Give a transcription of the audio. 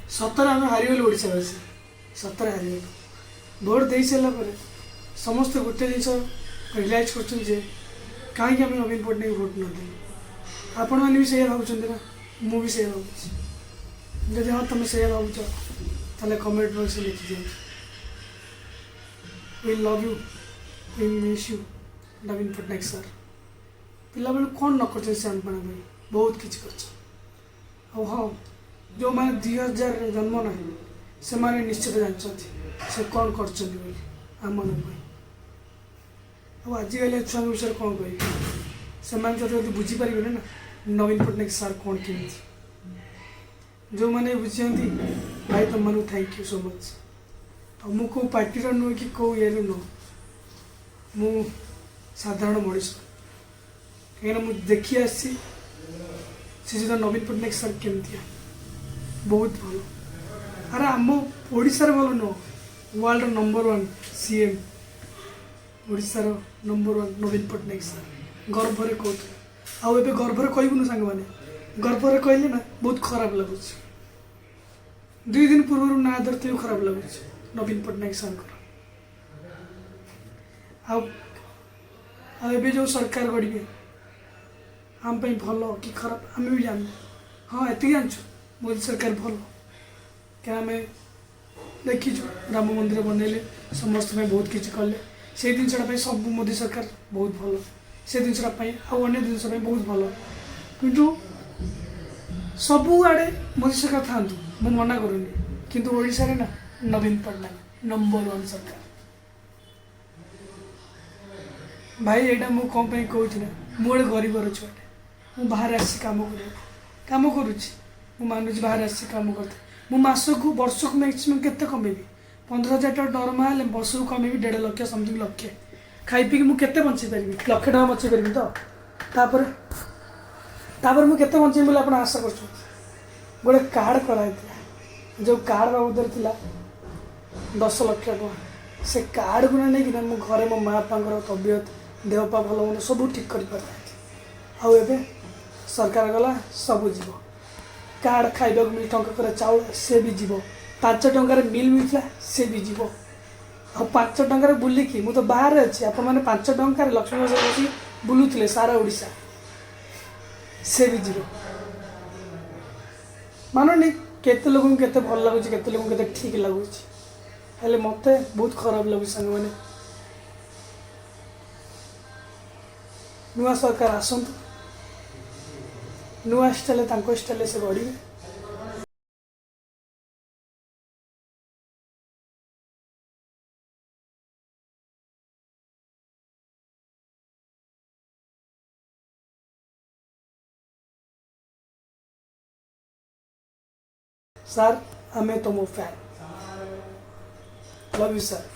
सतर आम हारीगलु ओडावासी सतर हारीगलु भोट दे सारापर समस्त गोटे जिन रियलाइज कर कहीं आम नवीन पट्टनायक भोट न आपण मैंने भी सही भावुं ना मु भी सही भावुँ जब हाँ तुम सही भावुच ताले कमेंट बॉक्स में लिखी दिखाँ we love you we miss you Naveen Patnaik sir पिला बेलू कौन न कर बहुत किसी कर हाँ जो मैंने 2000 जन्म ना से माने निश्चित जानते से कौन कर आम आजिकल छुआ विषय कौन कह से बुझीपारे ना नवीन पट्टनायक सर कौन केमी जो मैंने बुझे भाई तुम मानू थैंक यू सो मच मु कौ पार्टी नुह कि कौ ये नुह मु साधारण मनीष कहीं मुझे देखी आसी जो नवीन पट्टनायक सर केमती बहुत भल अरे आम ओडार भल नुह वर्ल्ड नंबर 1 सीएम ओडार नंबर 1 नवीन पट्टनायक सर गर्व से कहते आउ ए गर्व कहबुन सांग मैंने गर्व से कहले ना बहुत खराब लगुच 2 दिन पूर्व ना धरती खराब लगुच नवीन पट्टनायक सर आउ जो सरकार गढ़े आम भल कि खराब आम भी जान हाँ ये जानचु मोदी सरकार भल क्या आम देखीचु राम मंदिर बनइले समस्त बहुत किसी कले से जिनसा सब मोदी सरकार बहुत भल से जिनसापी अन्य जिनस बहुत भल किंतु सबु आड़े मोदी सरकार था मु मना करूनी किंतु ओडिशा रे ना नवीन पट्टनायक नंबर 1 सरकार भाई एटा मु कौन कहूँ ना मुझे गरीबर छुआटे मु बाहर आसी काम करुँच मानुच बाहर आसी काम करते मु मासक वर्ष को मैक्सीम केते कमेबी 15,000 टका दरमा हेल्ले वर्ष को कमेबी 1.5 लाख समथिंग लक्षे खाई पी मुझे बचे पारि 1 लाख टका बचे पारि तो तापर मुझे बचे बोले आप आशा कर गोटे कार्ड कराई जो कार्ड बाबद थी 10 लाख टका से कार्ड को नहीं कि मो घरे मो माँ बापा तबियत देहपा भल मन सब ठीक कर पारे आउ सरकार गला सब जीव कार्ड खाइबा मिल टंका चाउल से भी जीव 5 टंकार मिल मिलता से भी जीव आ 5 टंकार बुलिकी मु तो बाहर अच्छी आप 5 टंकार लक्ष्मी बस बुलूले सारा ओडिशा से भी जीव माननी केते लोक केते भल लगुच केते लोक केते ठीक लगुच हेले मते बहुत खराब लगुच सांग माने नुआ सरकार आसंतु नुआ स्टाइल स्टाइल से गढ़े सर आमे तुम फैन लव यू सर।